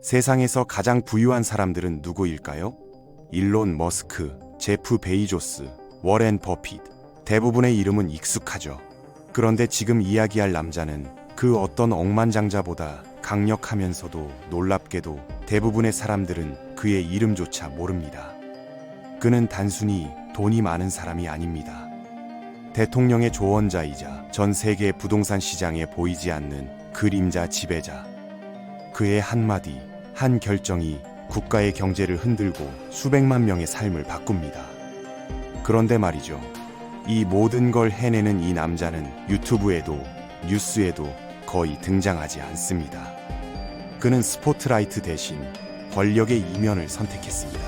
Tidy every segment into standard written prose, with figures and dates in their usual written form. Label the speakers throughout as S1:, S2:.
S1: 세상에서 가장 부유한 사람들은 누구일까요? 일론 머스크, 제프 베이조스, 워렌 버핏. 대부분의 이름은 익숙하죠. 그런데 지금 이야기할 남자는 그 어떤 억만장자보다 강력하면서도 놀랍게도 대부분의 사람들은 그의 이름조차 모릅니다. 그는 단순히 돈이 많은 사람이 아닙니다. 대통령의 조언자이자 전 세계 부동산 시장에 보이지 않는 그림자 지배자. 그의 한마디, 한 결정이 국가의 경제를 흔들고 수백만 명의 삶을 바꿉니다. 그런데 말이죠. 이 모든 걸 해내는 이 남자는 유튜브에도 뉴스에도 거의 등장하지 않습니다. 그는 스포트라이트 대신 권력의 이면을 선택했습니다.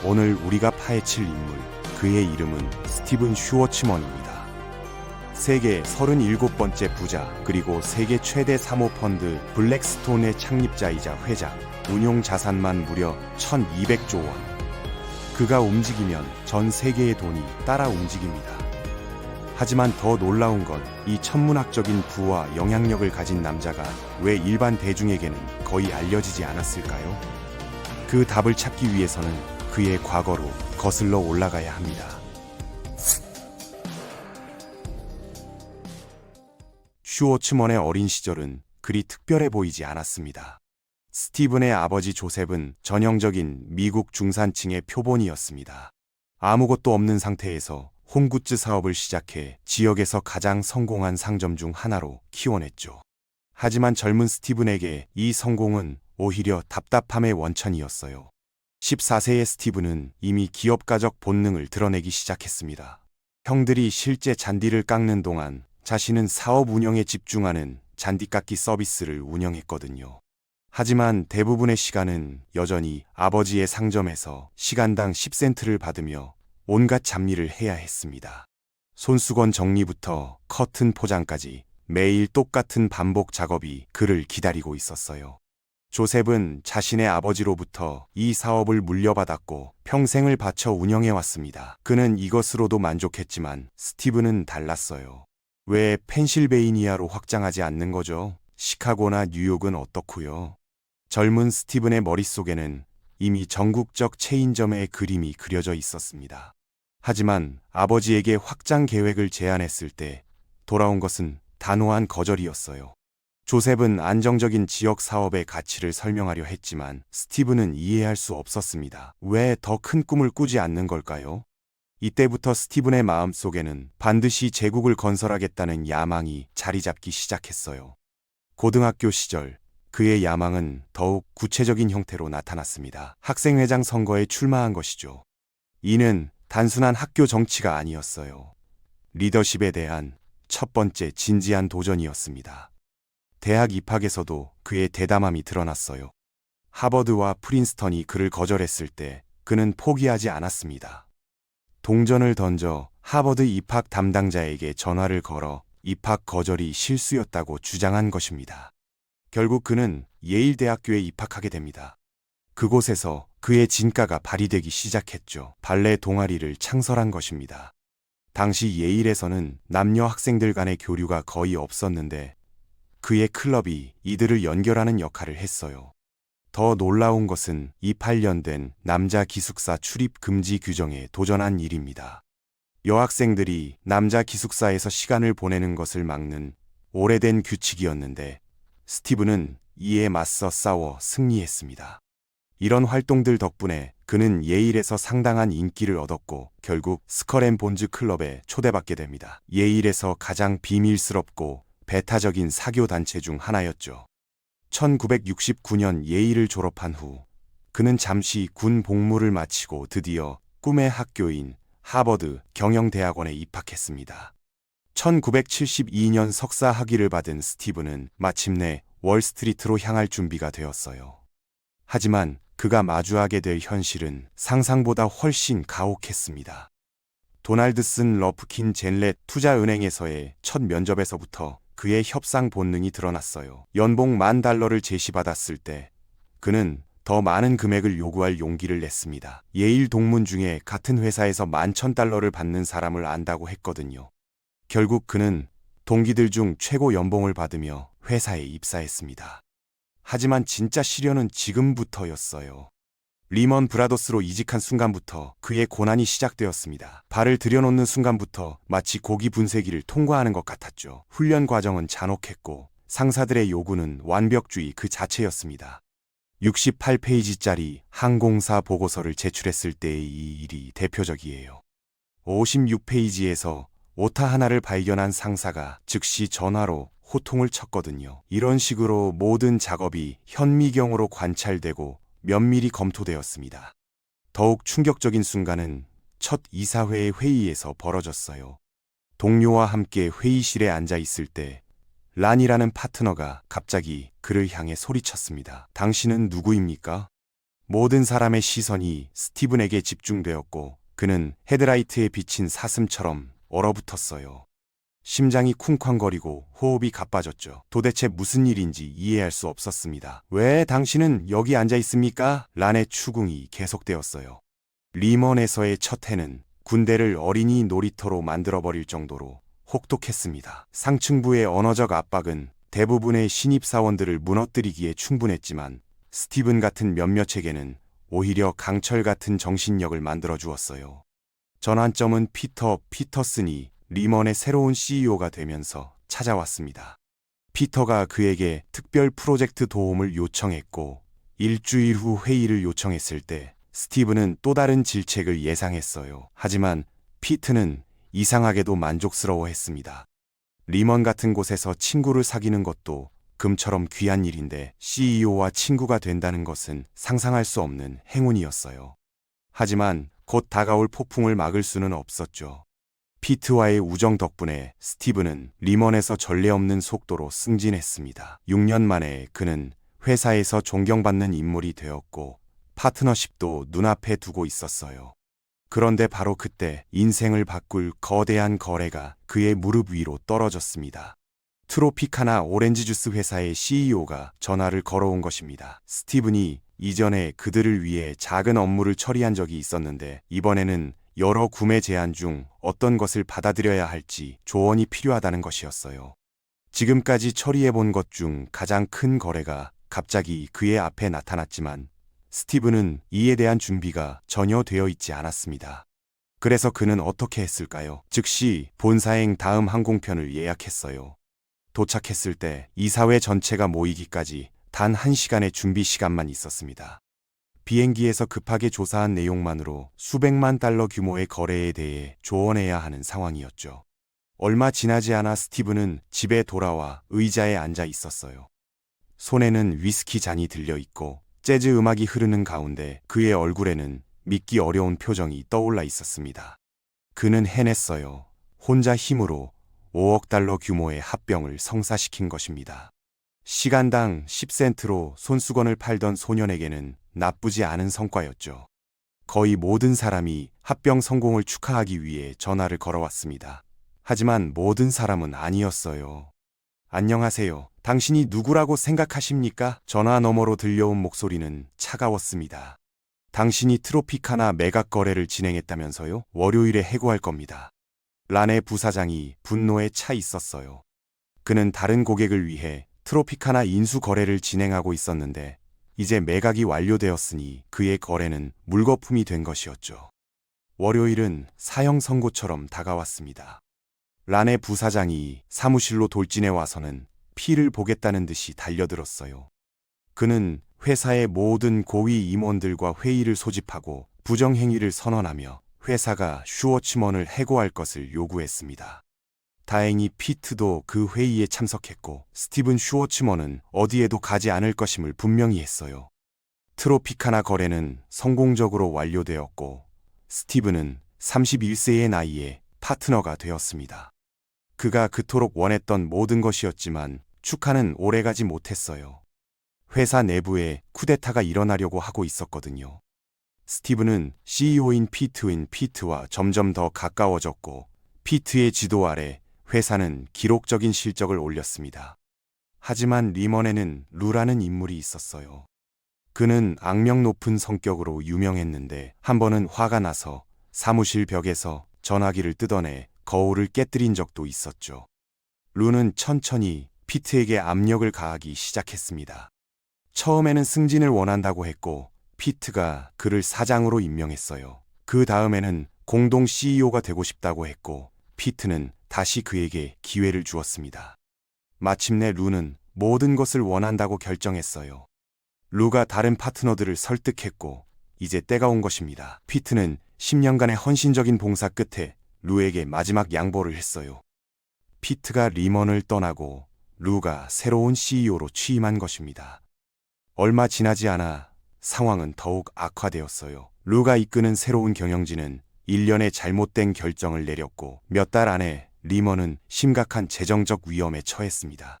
S1: 오늘 우리가 파헤칠 인물, 그의 이름은 스티븐 슈워츠먼입니다. 세계 37번째 부자, 그리고 세계 최대 사모펀드 블랙스톤의 창립자이자 회장, 운용 자산만 무려 1200조 원. 그가 움직이면 전 세계의 돈이 따라 움직입니다. 하지만 더 놀라운 건 이 천문학적인 부와 영향력을 가진 남자가 왜 일반 대중에게는 거의 알려지지 않았을까요? 그 답을 찾기 위해서는 그의 과거로 거슬러 올라가야 합니다. 슈워츠먼의 어린 시절은 그리 특별해 보이지 않았습니다. 스티븐의 아버지 조셉은 전형적인 미국 중산층의 표본이었습니다. 아무것도 없는 상태에서 홈굿즈 사업을 시작해 지역에서 가장 성공한 상점 중 하나로 키워냈죠. 하지만 젊은 스티븐에게 이 성공은 오히려 답답함의 원천이었어요. 14세의 스티븐은 이미 기업가적 본능을 드러내기 시작했습니다. 형들이 실제 잔디를 깎는 동안 자신은 사업 운영에 집중하는 잔디깎기 서비스를 운영했거든요. 하지만 대부분의 시간은 여전히 아버지의 상점에서 시간당 10센트를 받으며 온갖 잡일을 해야 했습니다. 손수건 정리부터 커튼 포장까지 매일 똑같은 반복 작업이 그를 기다리고 있었어요. 조셉은 자신의 아버지로부터 이 사업을 물려받았고 평생을 바쳐 운영해왔습니다. 그는 이것으로도 만족했지만 스티븐은 달랐어요. 왜 펜실베이니아로 확장하지 않는 거죠? 시카고나 뉴욕은 어떻고요? 젊은 스티븐의 머릿속에는 이미 전국적 체인점의 그림이 그려져 있었습니다. 하지만 아버지에게 확장 계획을 제안했을 때 돌아온 것은 단호한 거절이었어요. 조셉은 안정적인 지역 사업의 가치를 설명하려 했지만 스티븐은 이해할 수 없었습니다. 왜 더 큰 꿈을 꾸지 않는 걸까요? 이때부터 스티븐의 마음속에는 반드시 제국을 건설하겠다는 야망이 자리 잡기 시작했어요. 고등학교 시절 그의 야망은 더욱 구체적인 형태로 나타났습니다. 학생회장 선거에 출마한 것이죠. 이는 단순한 학교 정치가 아니었어요. 리더십에 대한 첫 번째 진지한 도전이었습니다. 대학 입학에서도 그의 대담함이 드러났어요. 하버드와 프린스턴이 그를 거절했을 때 그는 포기하지 않았습니다. 동전을 던져 하버드 입학 담당자에게 전화를 걸어 입학 거절이 실수였다고 주장한 것입니다. 결국 그는 예일 대학교에 입학하게 됩니다. 그곳에서 그의 진가가 발휘되기 시작했죠. 발레 동아리를 창설한 것입니다. 당시 예일에서는 남녀 학생들 간의 교류가 거의 없었는데 그의 클럽이 이들을 연결하는 역할을 했어요. 더 놀라운 것은 28년 된 남자 기숙사 출입 금지 규정에 도전한 일입니다. 여학생들이 남자 기숙사에서 시간을 보내는 것을 막는 오래된 규칙이었는데 스티븐은 이에 맞서 싸워 승리했습니다. 이런 활동들 덕분에 그는 예일에서 상당한 인기를 얻었고 결국 스컬앤본즈 클럽에 초대받게 됩니다. 예일에서 가장 비밀스럽고 배타적인 사교 단체 중 하나였죠. 1969년 예일을 졸업한 후 그는 잠시 군 복무를 마치고 드디어 꿈의 학교인 하버드 경영대학원에 입학했습니다. 1972년 석사 학위를 받은 스티븐은 마침내 월스트리트로 향할 준비가 되었어요. 하지만 그가 마주하게 될 현실은 상상보다 훨씬 가혹했습니다. 도널드슨 러프킨 젠렛 투자은행에서의 첫 면접에서부터 그의 협상 본능이 드러났어요. 연봉 $10,000를 제시받았을 때 그는 더 많은 금액을 요구할 용기를 냈습니다. 예일 동문 중에 같은 회사에서 $11,000를 받는 사람을 안다고 했거든요. 결국 그는 동기들 중 최고 연봉을 받으며 회사에 입사했습니다. 하지만 진짜 시련은 지금부터였어요. 리먼 브라더스로 이직한 순간부터 그의 고난이 시작되었습니다. 발을 들여놓는 순간부터 마치 고기 분쇄기를 통과하는 것 같았죠. 훈련 과정은 잔혹했고 상사들의 요구는 완벽주의 그 자체였습니다. 68페이지짜리 항공사 보고서를 제출했을 때의 이 일이 대표적이에요. 56페이지에서 오타 하나를 발견한 상사가 즉시 전화로 호통을 쳤거든요. 이런 식으로 모든 작업이 현미경으로 관찰되고 면밀히 검토되었습니다. 더욱 충격적인 순간은 첫 이사회의 회의에서 벌어졌어요. 동료와 함께 회의실에 앉아 있을 때 란이라는 파트너가 갑자기 그를 향해 소리쳤습니다. 당신은 누구입니까? 모든 사람의 시선이 스티븐에게 집중되었고 그는 헤드라이트에 비친 사슴처럼 얼어붙었어요. 심장이 쿵쾅거리고 호흡이 가빠졌죠. 도대체 무슨 일인지 이해할 수 없었습니다. 왜 당신은 여기 앉아 있습니까? 란의 추궁이 계속되었어요. 리먼에서의 첫 해는 군대를 어린이 놀이터로 만들어버릴 정도로 혹독했습니다. 상층부의 언어적 압박은 대부분의 신입사원들을 무너뜨리기에 충분했지만 스티븐 같은 몇몇에게는 오히려 강철 같은 정신력을 만들어 주었어요. 전환점은 피터슨이 리먼의 새로운 CEO가 되면서 찾아왔습니다. 피터가 그에게 특별 프로젝트 도움을 요청했고 일주일 후 회의를 요청했을 때 스티븐은 또 다른 질책을 예상했어요. 하지만 피트는 이상하게도 만족스러워했습니다. 리먼 같은 곳에서 친구를 사귀는 것도 금처럼 귀한 일인데 CEO와 친구가 된다는 것은 상상할 수 없는 행운이었어요. 하지만 곧 다가올 폭풍을 막을 수는 없었죠. 피트와의 우정 덕분에 스티븐은 리먼에서 전례 없는 속도로 승진했습니다. 6년 만에 그는 회사에서 존경받는 인물이 되었고 파트너십도 눈앞에 두고 있었어요. 그런데 바로 그때 인생을 바꿀 거대한 거래가 그의 무릎 위로 떨어졌습니다. 트로피카나 오렌지주스 회사의 CEO가 전화를 걸어온 것입니다. 스티븐이 이전에 그들을 위해 작은 업무를 처리한 적이 있었는데 이번에는 여러 구매 제안 중 어떤 것을 받아들여야 할지 조언이 필요하다는 것이었어요. 지금까지 처리해본 것 중 가장 큰 거래가 갑자기 그의 앞에 나타났지만 스티븐은 이에 대한 준비가 전혀 되어 있지 않았습니다. 그래서 그는 어떻게 했을까요? 즉시 본사행 다음 항공편을 예약했어요. 도착했을 때 이사회 전체가 모이기까지 단 1시간의 준비 시간만 있었습니다. 비행기에서 급하게 조사한 내용만으로 수백만 달러 규모의 거래에 대해 조언해야 하는 상황이었죠. 얼마 지나지 않아 스티븐은 집에 돌아와 의자에 앉아 있었어요. 손에는 위스키 잔이 들려 있고 재즈 음악이 흐르는 가운데 그의 얼굴에는 믿기 어려운 표정이 떠올라 있었습니다. 그는 해냈어요. 혼자 힘으로 5억 달러 규모의 합병을 성사시킨 것입니다. 시간당 10센트로 손수건을 팔던 소년에게는 나쁘지 않은 성과였죠. 거의 모든 사람이 합병 성공을 축하하기 위해 전화를 걸어왔습니다. 하지만 모든 사람은 아니었어요. 안녕하세요. 당신이 누구라고 생각하십니까? 전화 너머로 들려온 목소리는 차가웠습니다. 당신이 트로피카나 매각 거래를 진행했다면서요? 월요일에 해고할 겁니다. 란의 부사장이 분노에 차 있었어요. 그는 다른 고객을 위해 트로피카나 인수 거래를 진행하고 있었는데 이제 매각이 완료되었으니 그의 거래는 물거품이 된 것이었죠. 월요일은 사형 선고처럼 다가왔습니다. 란의 부사장이 사무실로 돌진해 와서는 피를 보겠다는 듯이 달려들었어요. 그는 회사의 모든 고위 임원들과 회의를 소집하고 부정행위를 선언하며 회사가 슈워츠먼을 해고할 것을 요구했습니다. 다행히 피트도 그 회의에 참석했고 스티븐 슈워츠먼은 어디에도 가지 않을 것임을 분명히 했어요. 트로피카나 거래는 성공적으로 완료되었고 스티븐은 31세의 나이에 파트너가 되었습니다. 그가 그토록 원했던 모든 것이었지만 축하는 오래가지 못했어요. 회사 내부에 쿠데타가 일어나려고 하고 있었거든요. 스티븐은 CEO인 피트와 점점 더 가까워졌고 피트의 지도 아래 회사는 기록적인 실적을 올렸습니다. 하지만 리먼에는 루라는 인물이 있었어요. 그는 악명 높은 성격으로 유명했는데 한 번은 화가 나서 사무실 벽에서 전화기를 뜯어내 거울을 깨뜨린 적도 있었죠. 루는 천천히 피트에게 압력을 가하기 시작했습니다. 처음에는 승진을 원한다고 했고 피트가 그를 사장으로 임명했어요. 그 다음에는 공동 CEO가 되고 싶다고 했고 피트는 다시 그에게 기회를 주었습니다. 마침내 루는 모든 것을 원한다고 결정했어요. 루가 다른 파트너들을 설득했고 이제 때가 온 것입니다. 피트는 10년간의 헌신적인 봉사 끝에 루에게 마지막 양보를 했어요. 피트가 리먼을 떠나고 루가 새로운 CEO로 취임한 것입니다. 얼마 지나지 않아 상황은 더욱 악화되었어요. 루가 이끄는 새로운 경영진은 일련의 잘못된 결정을 내렸고 몇 달 안에 리먼은 심각한 재정적 위험에 처했습니다.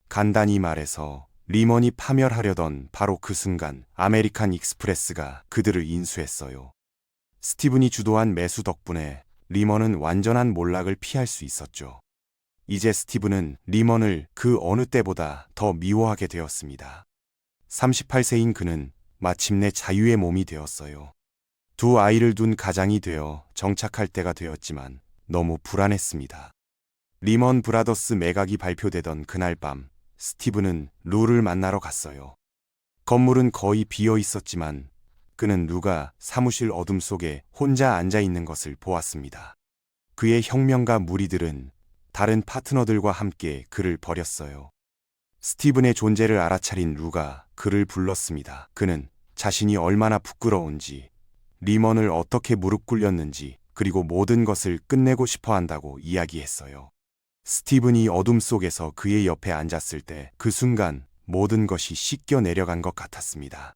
S1: 간단히 말해서 리먼이 파멸하려던 바로 그 순간 아메리칸 익스프레스가 그들을 인수했어요. 스티븐이 주도한 매수 덕분에 리먼은 완전한 몰락을 피할 수 있었죠. 이제 스티븐은 리먼을 그 어느 때보다 더 미워하게 되었습니다. 38세인 그는 마침내 자유의 몸이 되었어요. 두 아이를 둔 가장이 되어 정착할 때가 되었지만 너무 불안했습니다. 리먼 브라더스 매각이 발표되던 그날 밤 스티븐은 루를 만나러 갔어요. 건물은 거의 비어 있었지만 그는 루가 사무실 어둠 속에 혼자 앉아 있는 것을 보았습니다. 그의 혁명가 무리들은 다른 파트너들과 함께 그를 버렸어요. 스티븐의 존재를 알아차린 루가 그를 불렀습니다. 그는 자신이 얼마나 부끄러운지, 리먼을 어떻게 무릎 꿇렸는지, 그리고 모든 것을 끝내고 싶어 한다고 이야기했어요. 스티븐이 어둠 속에서 그의 옆에 앉았을 때 그 순간 모든 것이 씻겨 내려간 것 같았습니다.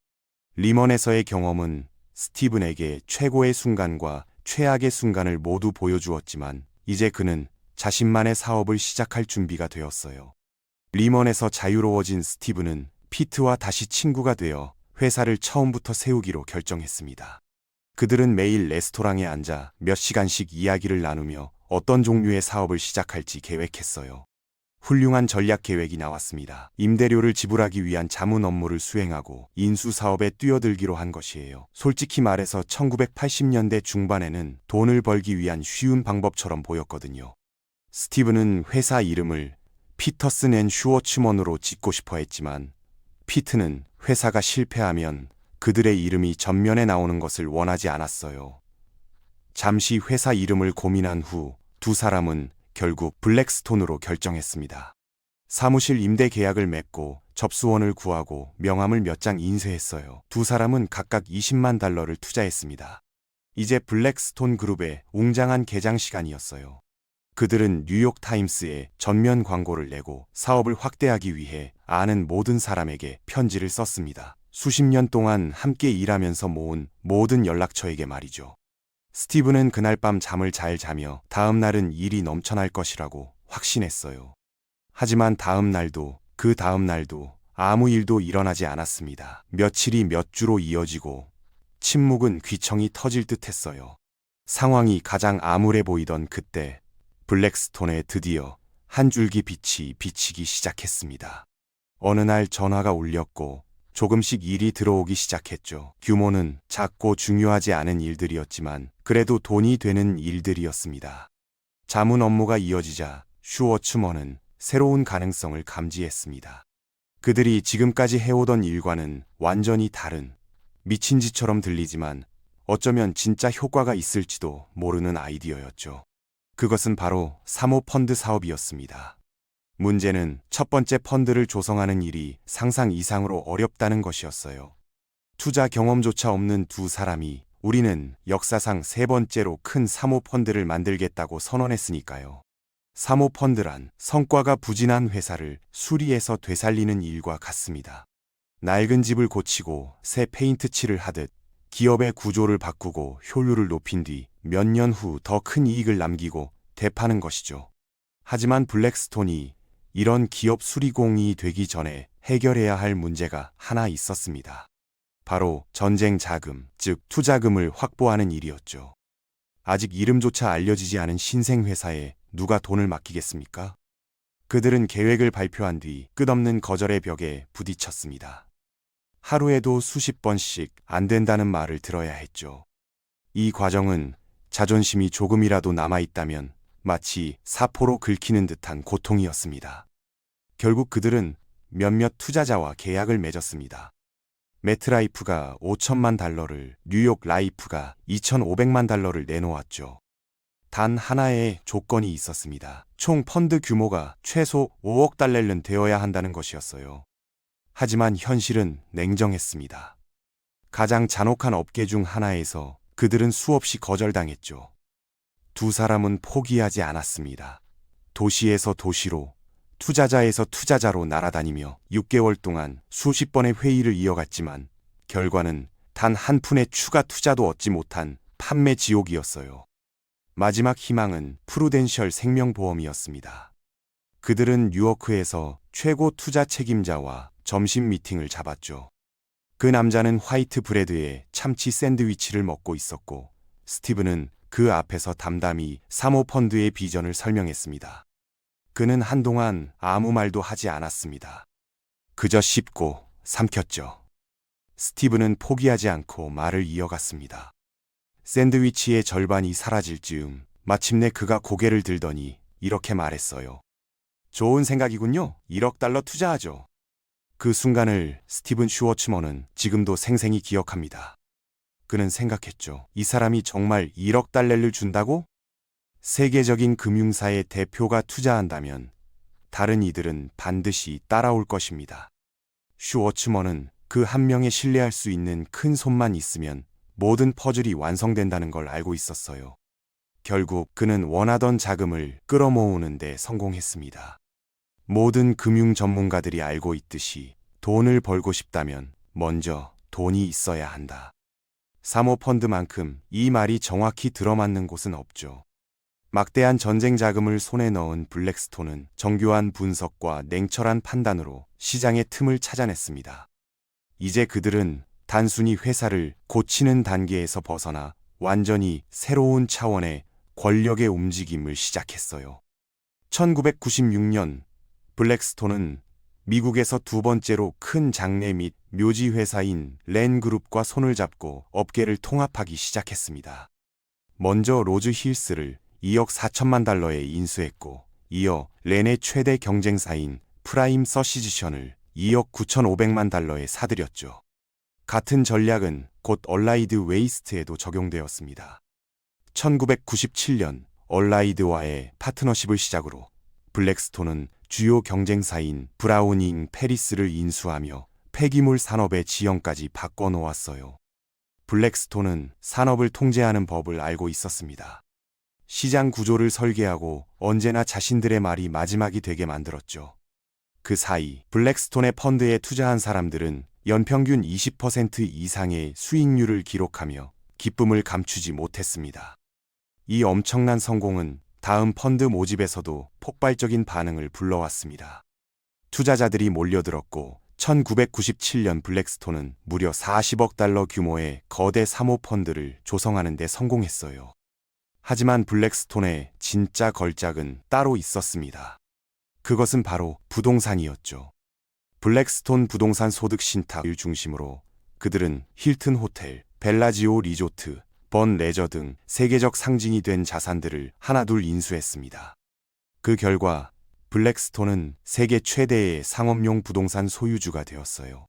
S1: 리먼에서의 경험은 스티븐에게 최고의 순간과 최악의 순간을 모두 보여주었지만 이제 그는 자신만의 사업을 시작할 준비가 되었어요. 리먼에서 자유로워진 스티븐은 피트와 다시 친구가 되어 회사를 처음부터 세우기로 결정했습니다. 그들은 매일 레스토랑에 앉아 몇 시간씩 이야기를 나누며 어떤 종류의 사업을 시작할지 계획했어요. 훌륭한 전략 계획이 나왔습니다. 임대료를 지불하기 위한 자문 업무를 수행하고 인수 사업에 뛰어들기로 한 것이에요. 솔직히 말해서 1980년대 중반에는 돈을 벌기 위한 쉬운 방법처럼 보였거든요. 스티븐은 회사 이름을 피터슨 앤 슈워츠먼으로 짓고 싶어 했지만 피트는 회사가 실패하면 그들의 이름이 전면에 나오는 것을 원하지 않았어요. 잠시 회사 이름을 고민한 후 두 사람은 결국 블랙스톤으로 결정했습니다. 사무실 임대 계약을 맺고 접수원을 구하고 명함을 몇 장 인쇄했어요. 두 사람은 각각 $200,000를 투자했습니다. 이제 블랙스톤 그룹의 웅장한 개장 시간이었어요. 그들은 뉴욕타임스에 전면 광고를 내고 사업을 확대하기 위해 아는 모든 사람에게 편지를 썼습니다. 수십 년 동안 함께 일하면서 모은 모든 연락처에게 말이죠. 스티븐은 그날 밤 잠을 잘 자며 다음 날은 일이 넘쳐날 것이라고 확신했어요. 하지만 다음 날도 그 다음 날도 아무 일도 일어나지 않았습니다. 며칠이 몇 주로 이어지고 침묵은 귀청이 터질 듯 했어요. 상황이 가장 암울해 보이던 그때 블랙스톤에 드디어 한 줄기 빛이 비치기 시작했습니다. 어느 날 전화가 울렸고 조금씩 일이 들어오기 시작했죠. 규모는 작고 중요하지 않은 일들이었지만 그래도 돈이 되는 일들이었습니다. 자문 업무가 이어지자 슈워츠먼은 새로운 가능성을 감지했습니다. 그들이 지금까지 해오던 일과는 완전히 다른 미친 짓처럼 들리지만 어쩌면 진짜 효과가 있을지도 모르는 아이디어였죠. 그것은 바로 사모펀드 사업이었습니다. 문제는 첫 번째 펀드를 조성하는 일이 상상 이상으로 어렵다는 것이었어요. 투자 경험조차 없는 두 사람이 우리는 역사상 세 번째로 큰 사모펀드를 만들겠다고 선언했으니까요. 사모펀드란 성과가 부진한 회사를 수리해서 되살리는 일과 같습니다. 낡은 집을 고치고 새 페인트 칠을 하듯 기업의 구조를 바꾸고 효율을 높인 뒤 몇 년 후 더 큰 이익을 남기고 되파는 것이죠. 하지만 블랙스톤이 이런 기업 수리공이 되기 전에 해결해야 할 문제가 하나 있었습니다. 바로 전쟁 자금, 즉 투자금을 확보하는 일이었죠. 아직 이름조차 알려지지 않은 신생 회사에 누가 돈을 맡기겠습니까? 그들은 계획을 발표한 뒤 끝없는 거절의 벽에 부딪혔습니다. 하루에도 수십 번씩 안 된다는 말을 들어야 했죠. 이 과정은 자존심이 조금이라도 남아있다면 마치 사포로 긁히는 듯한 고통이었습니다. 결국 그들은 몇몇 투자자와 계약을 맺었습니다. 매트라이프가 5천만 달러를, 뉴욕 라이프가 2,500만 달러를 내놓았죠. 단 하나의 조건이 있었습니다. 총 펀드 규모가 최소 5억 달러는 되어야 한다는 것이었어요. 하지만 현실은 냉정했습니다. 가장 잔혹한 업계 중 하나에서 그들은 수없이 거절당했죠. 두 사람은 포기하지 않았습니다. 도시에서 도시로, 투자자에서 투자자로 날아다니며 6개월 동안 수십 번의 회의를 이어갔지만 결과는 단 한 푼의 추가 투자도 얻지 못한 판매 지옥이었어요. 마지막 희망은 프루덴셜 생명보험이었습니다. 그들은 뉴워크에서 최고 투자 책임자와 점심 미팅을 잡았죠. 그 남자는 화이트 브레드에 참치 샌드위치를 먹고 있었고 스티븐은 그 앞에서 담담히 사모펀드의 비전을 설명했습니다. 그는 한동안 아무 말도 하지 않았습니다. 그저 씹고 삼켰죠. 스티븐은 포기하지 않고 말을 이어갔습니다. 샌드위치의 절반이 사라질 즈음 마침내 그가 고개를 들더니 이렇게 말했어요. 좋은 생각이군요. 1억 달러 투자하죠. 그 순간을 스티븐 슈워츠먼은 지금도 생생히 기억합니다. 그는 생각했죠. 이 사람이 정말 1억 달러를 준다고? 세계적인 금융사의 대표가 투자한다면 다른 이들은 반드시 따라올 것입니다. 슈워츠먼은 그 한 명에 신뢰할 수 있는 큰 손만 있으면 모든 퍼즐이 완성된다는 걸 알고 있었어요. 결국 그는 원하던 자금을 끌어모으는 데 성공했습니다. 모든 금융 전문가들이 알고 있듯이 돈을 벌고 싶다면 먼저 돈이 있어야 한다. 사모펀드만큼 이 말이 정확히 들어맞는 곳은 없죠. 막대한 전쟁 자금을 손에 넣은 블랙스톤은 정교한 분석과 냉철한 판단으로 시장의 틈을 찾아냈습니다. 이제 그들은 단순히 회사를 고치는 단계에서 벗어나 완전히 새로운 차원의 권력의 움직임을 시작했어요. 1996년 블랙스톤은 미국에서 두 번째로 큰 장내 및 묘지 회사인 렌그룹과 손을 잡고 업계를 통합하기 시작했습니다. 먼저 로즈 힐스를 2억 4천만 달러에 인수했고 이어 렌의 최대 경쟁사인 프라임 서시지션을 2억 9,500만 달러에 사들였죠. 같은 전략은 곧 얼라이드 웨이스트에도 적용되었습니다. 1997년 얼라이드와의 파트너십을 시작으로 블랙스톤은 주요 경쟁사인 브라우닝 패리스를 인수하며 폐기물 산업의 지형까지 바꿔놓았어요. 블랙스톤은 산업을 통제하는 법을 알고 있었습니다. 시장 구조를 설계하고 언제나 자신들의 말이 마지막이 되게 만들었죠. 그 사이 블랙스톤의 펀드에 투자한 사람들은 연평균 20% 이상의 수익률을 기록하며 기쁨을 감추지 못했습니다. 이 엄청난 성공은 다음 펀드 모집에서도 폭발적인 반응을 불러왔습니다. 투자자들이 몰려들었고 1997년 블랙스톤은 무려 40억 달러 규모의 거대 사모펀드를 조성하는 데 성공했어요. 하지만 블랙스톤의 진짜 걸작은 따로 있었습니다. 그것은 바로 부동산이었죠. 블랙스톤 부동산 소득 신탁을 중심으로 그들은 힐튼 호텔, 벨라지오 리조트, 번 레저 등 세계적 상징이 된 자산들을 하나둘 인수했습니다. 그 결과 블랙스톤은 세계 최대의 상업용 부동산 소유주가 되었어요.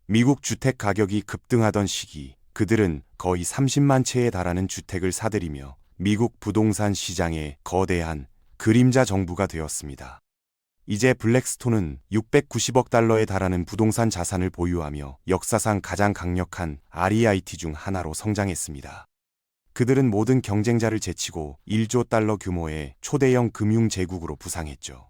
S1: 미국 주택 가격이 급등하던 시기 그들은 거의 30만 채에 달하는 주택을 사들이며 미국 부동산 시장의 거대한 그림자 정부가 되었습니다. 이제 블랙스톤은 690억 달러에 달하는 부동산 자산을 보유하며 역사상 가장 강력한 REIT 중 하나로 성장했습니다. 그들은 모든 경쟁자를 제치고 1조 달러 규모의 초대형 금융 제국으로 부상했죠.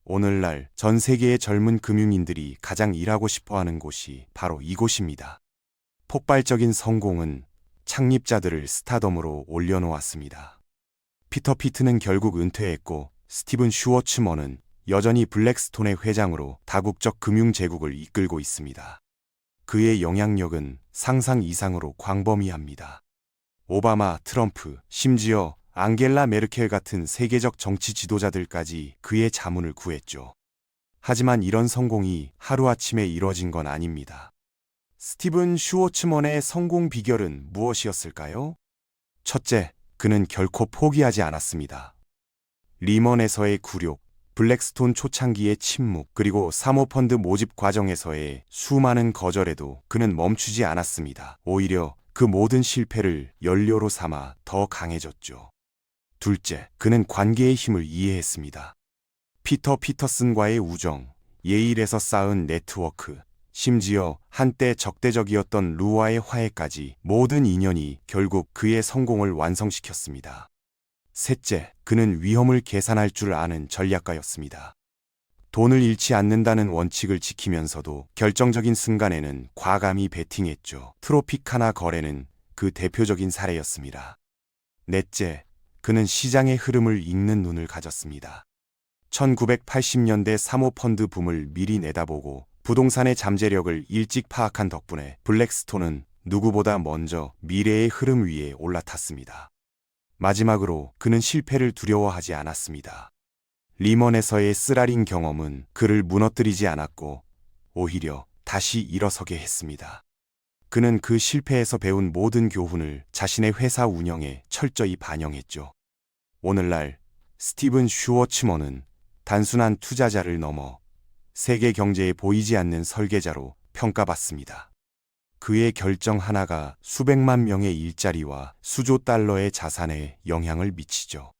S1: 오늘날 전 세계의 젊은 금융인들이 가장 일하고 싶어하는 곳이 바로 이곳입니다. 폭발적인 성공은 창립자들을 스타덤으로 올려놓았습니다. 피터 피트는 결국 은퇴했고 스티븐 슈워츠먼은 여전히 블랙스톤의 회장으로 다국적 금융 제국을 이끌고 있습니다. 그의 영향력은 상상 이상으로 광범위합니다. 오바마, 트럼프, 심지어 앙겔라 메르켈 같은 세계적 정치 지도자들까지 그의 자문을 구했죠. 하지만 이런 성공이 하루아침에 이뤄진 건 아닙니다. 스티븐 슈워츠먼의 성공 비결은 무엇이었을까요? 첫째, 그는 결코 포기하지 않았습니다. 리먼에서의 굴욕, 블랙스톤 초창기의 침묵 그리고 사모펀드 모집 과정에서의 수많은 거절에도 그는 멈추지 않았습니다. 오히려 그 모든 실패를 연료로 삼아 더 강해졌죠. 둘째, 그는 관계의 힘을 이해했습니다. 피터 피터슨과의 우정, 예일에서 쌓은 네트워크, 심지어 한때 적대적이었던 루와의 화해까지 모든 인연이 결국 그의 성공을 완성시켰습니다. 셋째, 그는 위험을 계산할 줄 아는 전략가였습니다. 돈을 잃지 않는다는 원칙을 지키면서도 결정적인 순간에는 과감히 베팅했죠. 트로피카나 거래는 그 대표적인 사례였습니다. 넷째, 그는 시장의 흐름을 읽는 눈을 가졌습니다. 1980년대 사모펀드 붐을 미리 내다보고 부동산의 잠재력을 일찍 파악한 덕분에 블랙스톤은 누구보다 먼저 미래의 흐름 위에 올라탔습니다. 마지막으로 그는 실패를 두려워하지 않았습니다. 리먼에서의 쓰라린 경험은 그를 무너뜨리지 않았고 오히려 다시 일어서게 했습니다. 그는 그 실패에서 배운 모든 교훈을 자신의 회사 운영에 철저히 반영했죠. 오늘날 스티븐 슈워츠먼은 단순한 투자자를 넘어 세계 경제에 보이지 않는 설계자로 평가받습니다. 그의 결정 하나가 수백만 명의 일자리와 수조 달러의 자산에 영향을 미치죠.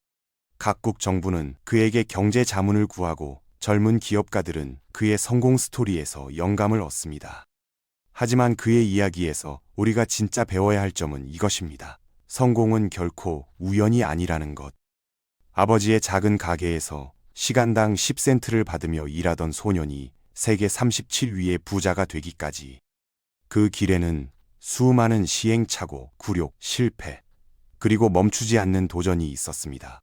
S1: 각국 정부는 그에게 경제 자문을 구하고 젊은 기업가들은 그의 성공 스토리에서 영감을 얻습니다. 하지만 그의 이야기에서 우리가 진짜 배워야 할 점은 이것입니다. 성공은 결코 우연이 아니라는 것. 아버지의 작은 가게에서 시간당 10센트를 받으며 일하던 소년이 세계 37위의 부자가 되기까지. 그 길에는 수많은 시행착오, 굴욕, 실패, 그리고 멈추지 않는 도전이 있었습니다.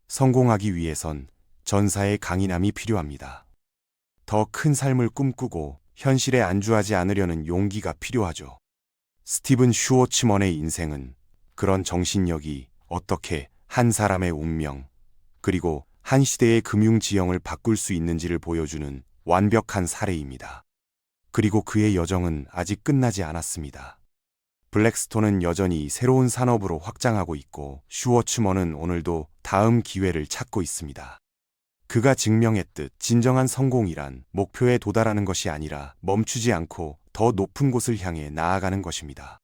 S1: 성공하기 위해선 전사의 강인함이 필요합니다. 더 큰 삶을 꿈꾸고 현실에 안주하지 않으려는 용기가 필요하죠. 스티븐 슈워츠먼의 인생은 그런 정신력이 어떻게 한 사람의 운명, 그리고 한 시대의 금융 지형을 바꿀 수 있는지를 보여주는 완벽한 사례입니다. 그리고 그의 여정은 아직 끝나지 않았습니다. 블랙스톤은 여전히 새로운 산업으로 확장하고 있고 슈워츠먼은 오늘도 다음 기회를 찾고 있습니다. 그가 증명했듯 진정한 성공이란 목표에 도달하는 것이 아니라 멈추지 않고 더 높은 곳을 향해 나아가는 것입니다.